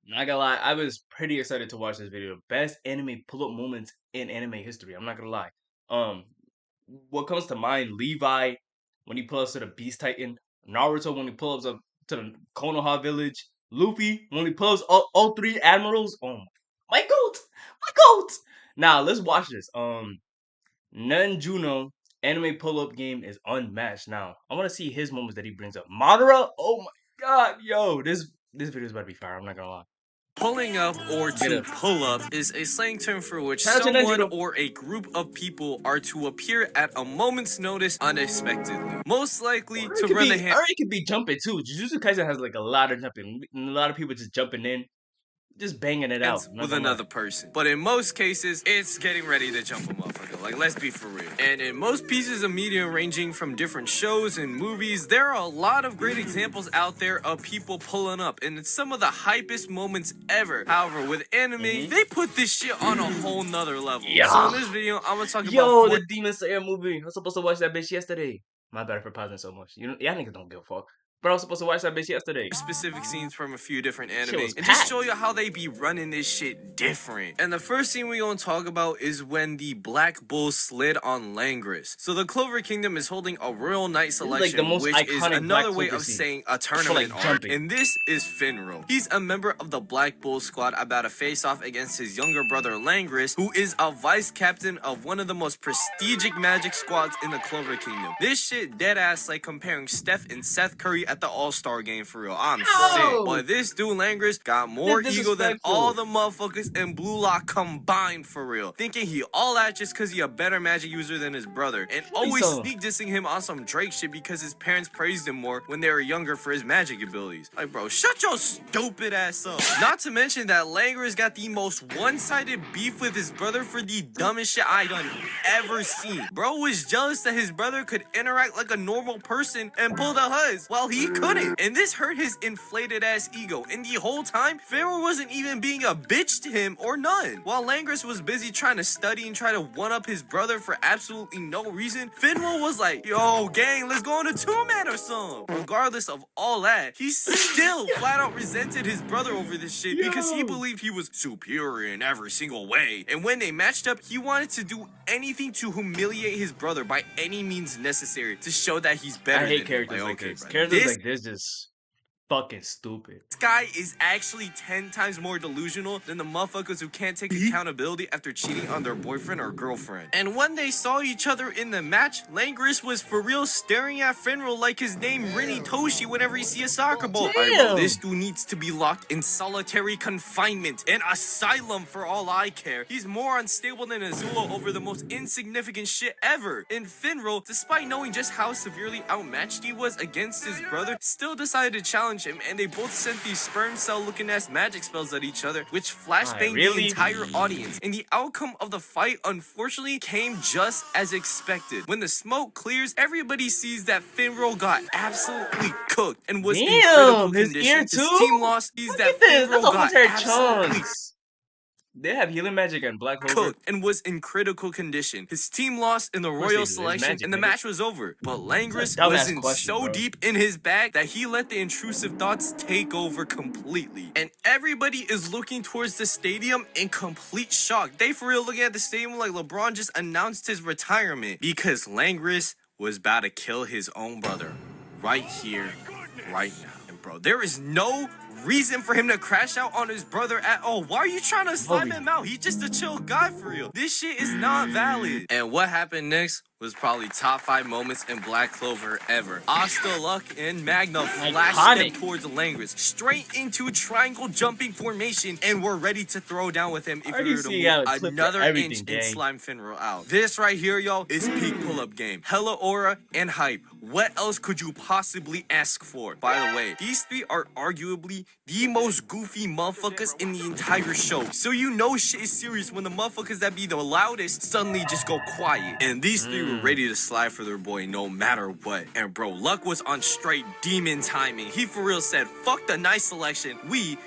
Not gonna lie, I was pretty excited to watch this video. Best anime pull-up moments in anime history. I'm not gonna lie. Um, what comes to mind? Levi when he pulls up to the Beast Titan. Naruto when he pulls up to the Konoha village. Luffy when he pulls all three admirals. Oh my goat, my goat. Now let's watch this. Nanjuno anime pull-up game is unmatched. Now I want to see his moments that he brings up. Madara. Oh my god, yo, this video is about to be fire. I'm not gonna lie. Pulling up or Get to up. pull up is a slang term for which Shout out to someone Nanjuno. or a group of people are to appear at a moment's notice unexpectedly. Most likely to run the hand. Or it could be jumping too. Jujutsu Kaisen has like a lot of jumping. A lot of people just jumping in, just banging it out. With another person. But in most cases, it's getting ready to jump a motherfucker. Like, let's be for real. And in most pieces of media ranging from different shows and movies, there are a lot of great examples out there of people pulling up. And it's some of the hypest moments ever. However, with anime, they put this shit on a whole nother level. Yeah. So in this video, I'm gonna talk Yo, about the Demon Slayer movie. I was supposed to watch that bitch yesterday. My bad for pausing so much. Y'all niggas don't give a fuck. But I was supposed to watch that bitch yesterday. specific scenes from a few different Shit was animes and packed. just show you how they be running this shit different. And the first scene we gonna talk about is when the Black Bull slid on Langris. So the Clover Kingdom is holding a Royal Knight This is like selection, the most which is iconic another Black way Clover of scene. saying a tournament like arc. jumping. And this is Finro. He's a member of the Black Bull squad about to face off against his younger brother Langris, who is a vice captain of one of the most prestigious magic squads in the Clover Kingdom. This shit dead ass like comparing Steph and Seth Curry at the All-Star game for real. I'm sick. But this dude Langris got more ego than all the motherfuckers in Blue Lock combined for real. Thinking he all that just cause he a better magic user than his brother. And always sneak dissing him on some Drake shit because his parents praised him more when they were younger for his magic abilities. Like, bro, shut your stupid ass up. Not to mention that Langris got the most one-sided beef with his brother for the dumbest shit I done ever seen. Bro was jealous that his brother could interact like a normal person and pull the huzz while he couldn't. And this hurt his inflated ass ego. And the whole time, Pharaoh wasn't even being a bitch to him or none. While Langris was busy trying to study and try to one-up his brother for absolutely no reason, Finwell was like, yo, gang, let's go on a two-man or something. Regardless of all that, he still flat out resented his brother over this shit because he believed he was superior in every single way. And when they matched up, he wanted to do anything to humiliate his brother by any means necessary to show that he's better. I hate characters like this. Characters like this just fucking stupid. This guy is actually 10 times more delusional than the motherfuckers who can't take accountability after cheating on their boyfriend or girlfriend. And when they saw each other in the match, Langris was for real staring at Finro like his name Rini Toshi whenever he see a soccer ball. Alright, bro, this dude needs to be locked in solitary confinement, an asylum for all I care. He's more unstable than Azula over the most insignificant shit ever. And Finro, despite knowing just how severely outmatched he was against his brother, still decided to challenge him, and they both sent these sperm cell looking ass magic spells at each other, which flashbanged the entire audience. And the outcome of the fight unfortunately came just as expected. When the smoke clears, everybody sees that Finro got absolutely cooked and was in critical condition. His team lost. Sees that Finro got absolutely They have healing magic and Black Clover. Cooked and was in critical condition. His team lost in the Royal selection and the match was over. But Langris was in so deep in his bag that he let the intrusive thoughts take over completely. And everybody is looking towards the stadium in complete shock. They for real looking at the stadium like LeBron just announced his retirement because Langris was about to kill his own brother right here, right now. And bro, there is no reason for him to crash out on his brother at all. Why are you trying to slime him out? He's just a chill guy for real. This shit is not valid. And what happened next was probably top 5 moments in Black Clover ever. Asta, Luck, and Magna flashed them towards Langris, straight into triangle jumping formation, and were ready to throw down with him if he were to move another inch and slime Finro out. This right here, y'all, is peak pull-up game. Hella aura and hype. What else could you possibly ask for? By the way, these three are arguably the most goofy motherfuckers in the entire show. So you know shit is serious when the motherfuckers that be the loudest suddenly just go quiet. And these three were ready to slide for their boy no matter what. And bro, Luck was on straight demon timing. He for real said, fuck the nice selection. We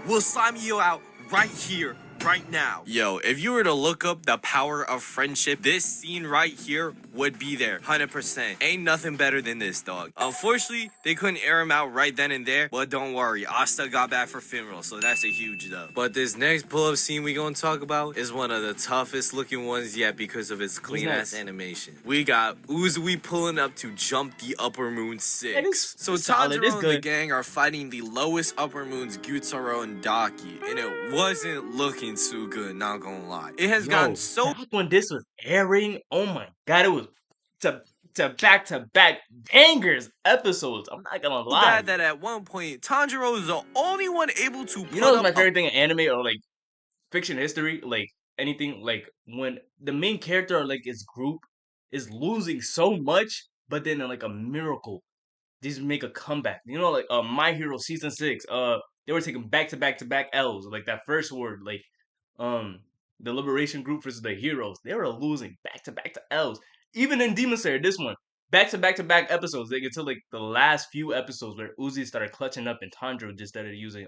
will slime you out right here, right now. Yo, if you were to look up the power of friendship, this scene right here would be there, 100%. Ain't nothing better than this, dog. Unfortunately, they couldn't air him out right then and there, but don't worry, Asta got back for funeral, so that's a huge dub. But this next pull-up scene we gonna talk about is one of the toughest looking ones yet because of its clean-ass animation. We got Uzui pulling up to jump the Upper Moon 6. So Tanjiro and the gang are fighting the lowest Upper Moons, Gyutaro and Daki, and it wasn't looking too good, not gonna lie. It has gotten so back when this was airing, oh my god, it was to back bangers episodes. I'm not gonna lie. bad that at one point Tanjiro is the only one able to put You know what's up my favorite thing in anime or like fiction history, like anything, like when the main character or like his group is losing so much, but then like a miracle, these make a comeback. You know, like My Hero season 6, they were taking back to back L's. Like that first word, like um the Liberation Group versus the Heroes, they were losing back to L's. Even in Demon Slayer, this one, back to back episodes, like until like the last few episodes where Uzi started clutching up and Tanjiro just started using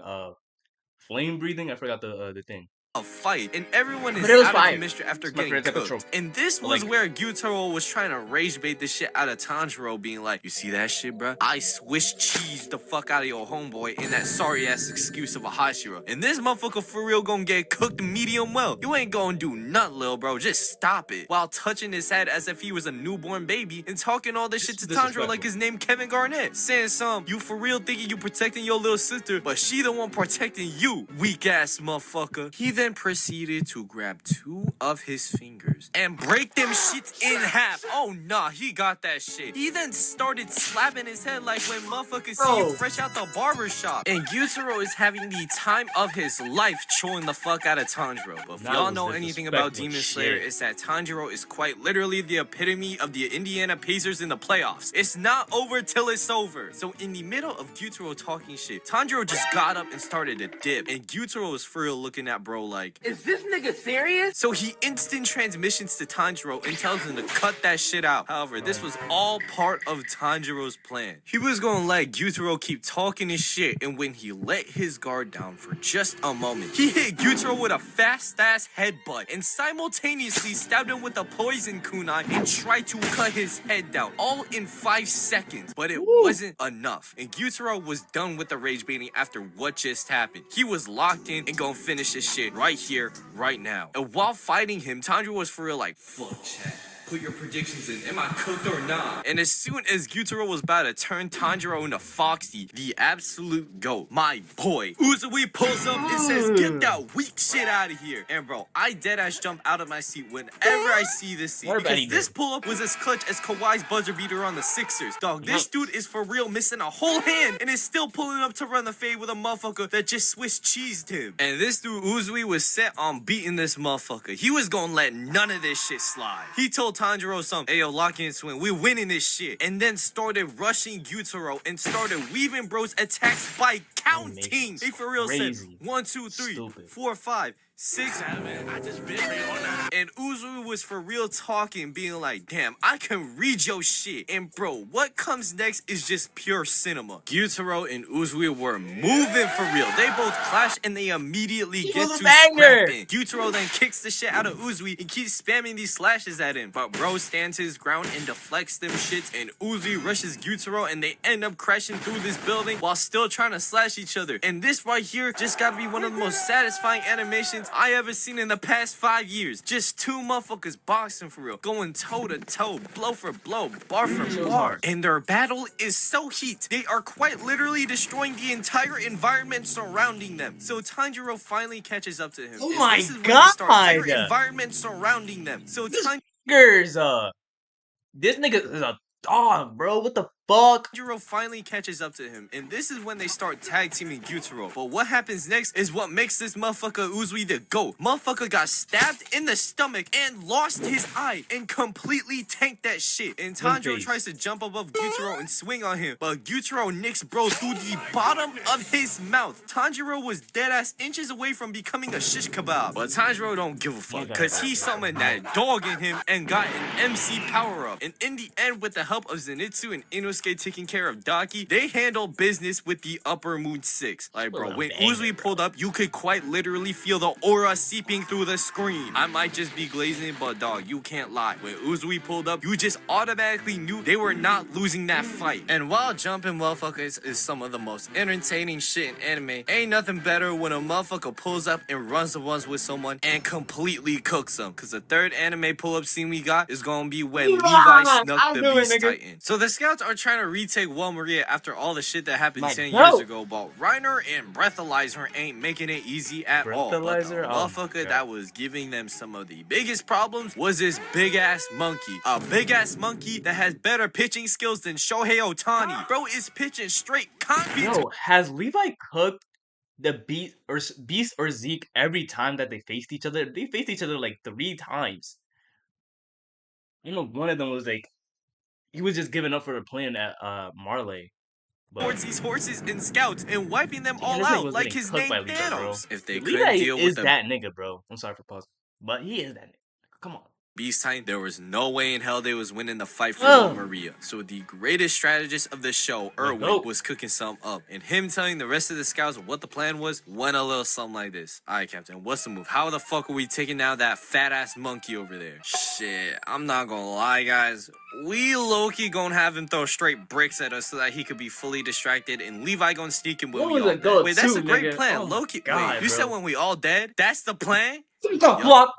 flame breathing. I forgot the thing. a fight, and everyone is But it was out of fire. commission after It's my getting favorite type of cooked. trope. And this I was like it. where Gyutaro was trying to rage bait the shit out of Tanjiro, being like, "You see that shit, bruh? I Swiss cheese the fuck out of your homeboy in that sorry ass excuse of a Hashira. And this motherfucker for real gonna get cooked medium well. You ain't gonna do nothing, lil bro. Just stop it." While touching his head as if he was a newborn baby and talking all this shit to Tanjiro like his name Kevin Garnett, saying some, "You for real thinking you protecting your little sister, but she the one protecting you, weak ass motherfucker." He then proceeded to grab 2 of his fingers and break them shits in half. Oh nah, he got that shit. He then started slapping his head like when motherfuckers see you fresh out the barber shop. And Gyutaro is having the time of his life chewing the fuck out of Tanjiro. But if y'all know anything about Demon Slayer, it's that Tanjiro is quite literally the epitome of the Indiana Pacers in the playoffs. It's not over till it's over. So in the middle of Gyutaro talking shit, Tanjiro just got up and started to dip. And Gyutaro was for real looking at bro like, "Is this nigga serious?" So he instant transmissions to Tanjiro and tells him to cut that shit out. However, this was all part of Tanjiro's plan. He was gonna let Gyutaro keep talking his shit, and when he let his guard down for just a moment, he hit Gyutaro with a fast-ass headbutt and simultaneously stabbed him with a poison kunai and tried to cut his head down, all in 5 seconds. But it wasn't enough, and Gyutaro was done with the rage baiting after what just happened. He was locked in and gonna finish this shit right here, right now. And while fighting him, Tanjiro was for real like, "Fuck, chat. Put your predictions in. Am I cooked or not?" And as soon as Gyutaro was about to turn Tanjiro into Foxy, the absolute GOAT, my boy, Uzui pulls up and says, "Get that weak shit out of here." And bro, I deadass jump out of my seat whenever I see this scene. Because this pull-up was as clutch as Kawhi's buzzer beater on the Sixers. Dog, this dude is for real missing a whole hand and is still pulling up to run the fade with a motherfucker that just Swiss cheesed him. And this dude Uzui was set on beating this motherfucker. He was gonna let none of this shit slide. He told Tanjiro something, "Hey yo, lock in, swing. We're winning this shit." And then started rushing Gyutaro and started weaving bros attacks by counting. He for real said 1, 2, 3, 4, 5, 6, 7. And Uzui was for real talking, being like, "Damn, I can read your shit." And bro, what comes next is just pure cinema. Gyutaro and Uzui were moving for real. They both clash and they immediately get to scrapping. Gyutaro then kicks the shit out of Uzui and keeps spamming these slashes at him. But bro stands his ground and deflects them shits, and Uzui rushes Gyutaro and they end up crashing through this building while still trying to slash each other. And this right here just gotta be one of the most satisfying animations I ever seen in the past 5 years. Just 2 motherfuckers boxing for real, going toe to toe, blow for blow, bar for bar. And their battle is so heat, they are quite literally destroying the entire environment surrounding them. So Tanjiro finally catches up to him. Oh and my this is when god! they start entire environment surrounding them. So Tanjiro, this nigga is a dog, bro. What the fuck? Tanjiro finally catches up to him, and this is when they start tag teaming Gyutaro. But what happens next is what makes this motherfucker Uzui the GOAT. Motherfucker got stabbed in the stomach and lost his eye and completely tanked that shit. And Tanjiro tries to jump above Gyutaro and swing on him, but Gyutaro nicks bro through the bottom of his mouth. Tanjiro was deadass inches away from becoming a shish kebab. But Tanjiro don't give a fuck, cause he summoned that dog in him and got an MC power up. And in the end, with the help of Zenitsu and Inosuke, Konosuke taking care of Daki, they handle business with the Upper Moon 6. Like, bro, was a when banger, Uzui bro. pulled up, you could quite literally feel the aura seeping through the screen. I might just be glazing, but dog, you can't lie. When Uzui pulled up, you just automatically knew they were not losing that fight. And while jumping motherfuckers is some of the most entertaining shit in anime, ain't nothing better when a motherfucker pulls up and runs the ones with someone and completely cooks them. Cause the third anime pull-up scene we got is gonna be when Levi snuck I the knew it, Beast nigga. Titan. So the scouts are trying to retake Wall Maria after all the shit that happened My 10 years bro. ago, but Reiner and Breathalyzer ain't making it easy at all. But the Breathalyzer? Oh my motherfucker God. that was giving them some of the biggest problems was this big-ass monkey. A big-ass monkey that has better pitching skills than Shohei Ohtani. Bro is pitching straight concrete. Yo, has Levi cooked the Beast or Zeke every time that they faced each other? They faced each other like 3 times. You know, one of them was like he was just giving up for playing at Marley. But Towards these horses and scouts and wiping them damn, all this nigga out was like getting his cooked name by Levi, bro. Thanos. If they couldn't Levi deal with is the that nigga, bro. I'm sorry for pausing, but he is that nigga. Come on. Beast Titan, there was no way in hell they was winning the fight for Ugh. Maria. So the greatest strategist of the show, Erwin, was cooking something up. And him telling the rest of the scouts what the plan was, went a little something like this. Alright, Captain, what's the move? How the fuck are we taking down that fat-ass monkey over there? Shit, I'm not gonna lie, guys. We low-key gonna have him throw straight bricks at us so that he could be fully distracted, and Levi gonna sneak him when we all dead. Wait, that's a great plan. Oh Low-key, God, wait, you said when we all dead? That's the plan? What the fuck?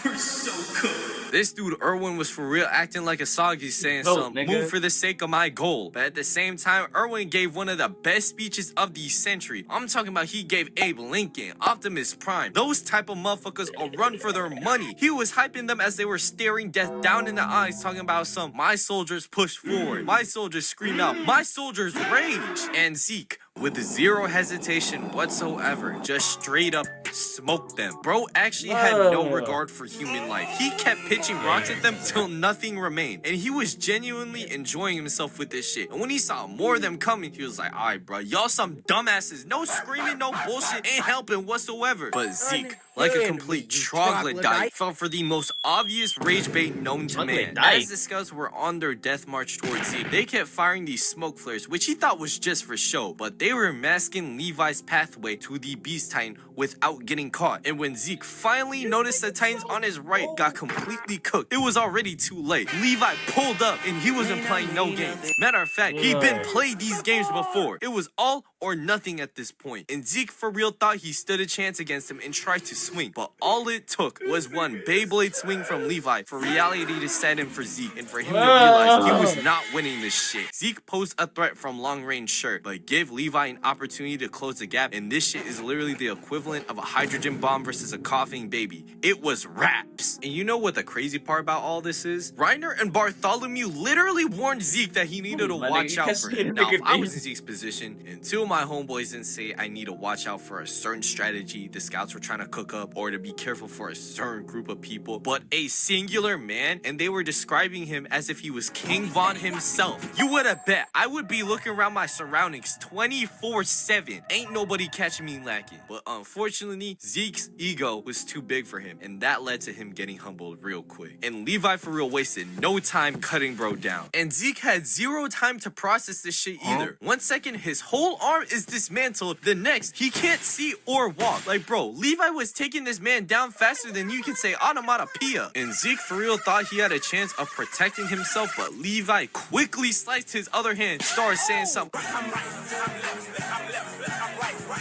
We're so cool. This dude Erwin was for real acting like a Sagi saying No, some nigga. move for the sake of my goal. But at the same time, Erwin gave one of the best speeches of the century. I'm talking about he gave Abe Lincoln, Optimus Prime. Those type of motherfuckers will run for their money. He was hyping them as they were staring death down in the eyes, talking about some my soldiers push forward, my soldiers scream out, my soldiers rage. And Zeke, with zero hesitation whatsoever, just straight up smoked them. Bro actually had no regard for human life. He kept pitching rocks at them till nothing remained. And he was genuinely enjoying himself with this shit. And when he saw more of them coming, he was like, alright, bro, y'all some dumbasses. No screaming, no bullshit, ain't helping whatsoever. But Zeke, like a complete troglodyte, fell for the most obvious rage bait known to man. As the scouts were on their death march towards Zeke, they kept firing these smoke flares, which he thought was just for show, but they were masking Levi's pathway to the Beast Titan without getting caught. And when Zeke finally noticed the Titans on his right got completely cooked, it was already too late. Levi pulled up and he wasn't playing no games. Matter of fact, he'd been played these games before. It was all or nothing at this point. And Zeke for real thought he stood a chance against him and tried to swing, but all it took was one Beyblade swing from Levi for reality to set in for Zeke and for him to realize he was not winning this shit. Zeke posed a threat from long range sure, but give Levi an opportunity to close the gap, and this shit is literally the equivalent of a hydrogen bomb versus a coughing baby. It was raps. And you know what the crazy part about all this is? Reiner and Bartholomew literally warned Zeke that he needed to watch out for him. Now, if I was in Zeke's position, and two of my homeboys didn't say I need to watch out for a certain strategy the scouts were trying to cook up, or to be careful for a certain group of people, but a singular man, and they were describing him as if he was King Von himself, you would have bet I would be looking around my surroundings 24/7. Ain't nobody catching me lacking. But unfortunately, Zeke's ego was too big for him, and that led to him getting humbled real quick. And Levi for real wasted no time cutting bro down. And Zeke had zero time to process this shit either. 1 second, his whole arm is dismantled. The next, he can't see or walk. Like, bro, Levi was taking this man down faster than you can say onomatopoeia. And Zeke for real thought he had a chance of protecting himself, but Levi quickly sliced his other hand, started saying something.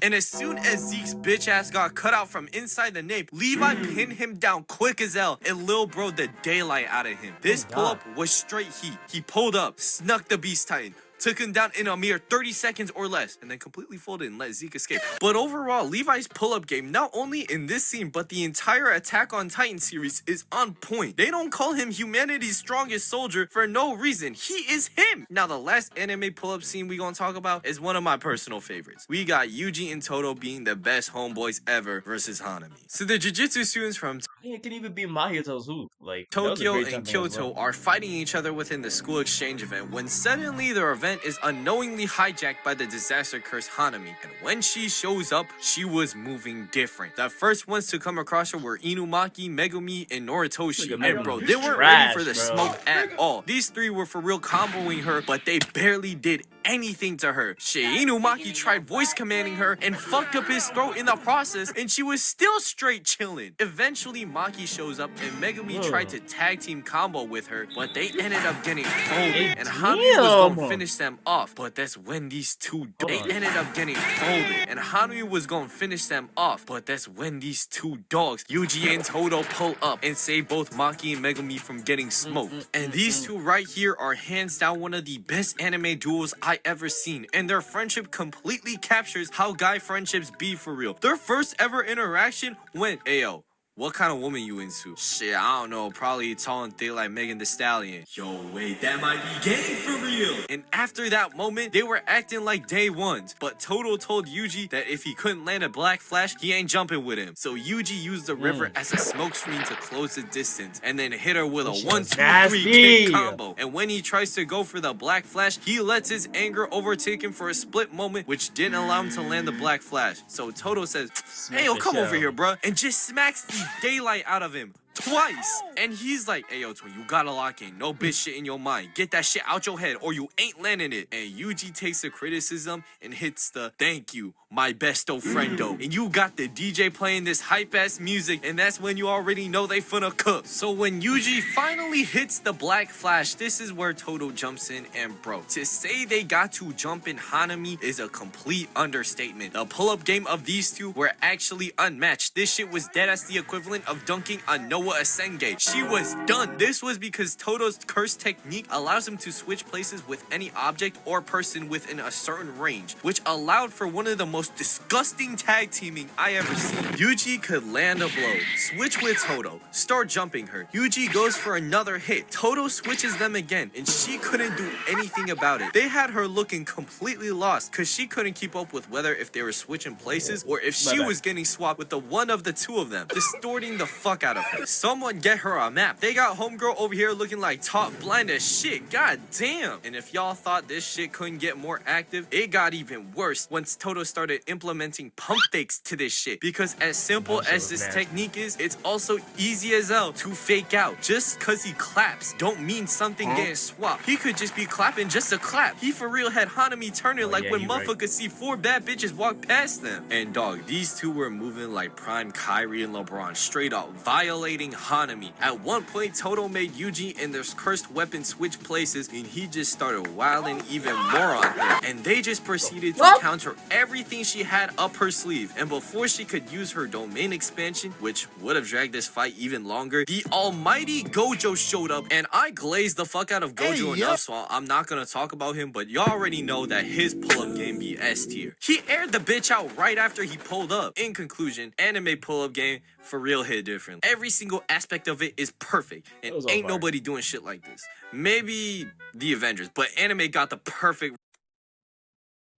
And as soon as Zeke's bitch ass got cut out from inside the nape, Levi pinned him down quick as hell and lil bro the daylight out of him. This pull-up was straight heat. He pulled up, snuck the Beast Titan, took him down in a mere 30 seconds or less, and then completely folded and let Zeke escape. But overall, Levi's pull-up game, not only in this scene, but the entire Attack on Titan series is on point. They don't call him humanity's strongest soldier for no reason. He is him! Now, the last anime pull-up scene we gonna talk about is one of my personal favorites. We got Yuji and Toto being the best homeboys ever versus Hanami. So the Jujutsu students from It can even be Mahito's who. Like Tokyo and Kyoto are fighting each other within the school exchange event when suddenly their event event is unknowingly hijacked by the disaster cursed Hanami. And when she shows up, she was moving different. The first ones to come across her were Inumaki, Megumi, and Noritoshi. Nigga, And bro, Megumi they weren't ready for trash, the bro. smoke at all. These three were for real comboing her, but they barely did anything to her. Shit, Inumaki tried voice commanding her and fucked up his throat in the process, and she was still straight chilling. Eventually, Maki shows up and Megumi tried to tag team combo with her, but they ended up getting folded, and Hanami was gonna finish them off. But that's when these two they ended up getting folded, and Hanami was gonna finish them off. But that's when these two dogs, Yuji and Todo, pull up and save both Maki and Megumi from getting smoked. And these two right here are hands down one of the best anime duos I ever seen, and their friendship completely captures how guy friendships be for real. Their first ever interaction went, "Ayo, what kind of woman you into?" "Shit, I don't know, probably tall and thick like Megan Thee Stallion." "Yo, wait, that might be gay for real." And after that moment, they were acting like day ones. But Toto told Yuji that if he couldn't land a black flash, he ain't jumping with him. So Yuji used the river as a smoke screen to close the distance, and then hit her with a 1-2-3 kick combo. And when he tries to go for the black flash, he lets his anger overtake him for a split moment, which didn't allow him to land the black flash. So Toto says, "Hey, yo, come over here, bruh," and just smacks the daylight out of him twice. And he's like, "Hey, yo, twin, you gotta lock in. No bitch shit in your mind. Get that shit out your head or you ain't landing it." And Yuji takes the criticism and hits the "thank you, my besto friendo." And you got the DJ playing this hype ass music, and that's when you already know they finna cook. So when Yuji finally hits the black flash, this is where Toto jumps in, and bro, to say they got to jump in Hanami is a complete understatement. The pull-up game of these two were actually unmatched. This shit was dead as the equivalent of dunking on Noah Asenge. She was done. This was because Toto's curse technique allows him to switch places with any object or person within a certain range, which allowed for one of the most disgusting tag teaming I ever seen. Yuji could land a blow, switch with Toto, start jumping her. Yuji goes for another hit. Toto switches them again, and she couldn't do anything about it. They had her looking completely lost because she couldn't keep up with whether if they were switching places or if she was getting swapped with the one of the two of them, distorting the fuck out of her. Someone get her a map. They got homegirl over here looking like top blind as shit. God damn. And if y'all thought this shit couldn't get more active, it got even worse once Toto started implementing pump fakes to this shit. Because as simple as this technique is, it's also easy as hell to fake out. Just cause he claps don't mean something getting swapped. He could just be clapping just to clap. He for real had Hanami turning like when motherfuckers could see 4 bad bitches walk past them. And dog, these two were moving like prime Kyrie and LeBron, straight up violating Hanami. At one point, Toto made Yuji and their cursed weapon switch places, and he just started wilding even more on her. And they just proceeded to counter everything she had up her sleeve. And before she could use her domain expansion, which would have dragged this fight even longer, the almighty Gojo showed up, and I glazed the fuck out of Gojo enough, so I'm not gonna talk about him, but y'all already know that his pull-up game be S tier. He aired the bitch out right after he pulled up. In conclusion, anime pull-up game for real hit different. Every single aspect of it is perfect, and ain't nobody doing shit like this. Maybe the Avengers, but anime got the perfect.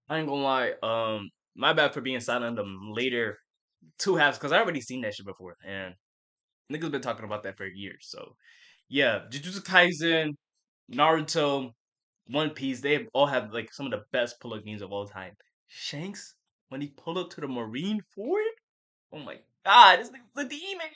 I ain't gonna lie. My bad for being silent on the later 2 halves because I already seen that shit before, and niggas been talking about that for years. So yeah, Jujutsu Kaisen, Naruto, One Piece, they all have like some of the best pull-up games of all time. Shanks, when he pulled up to the Marine Ford, oh my god, this nigga's a demon.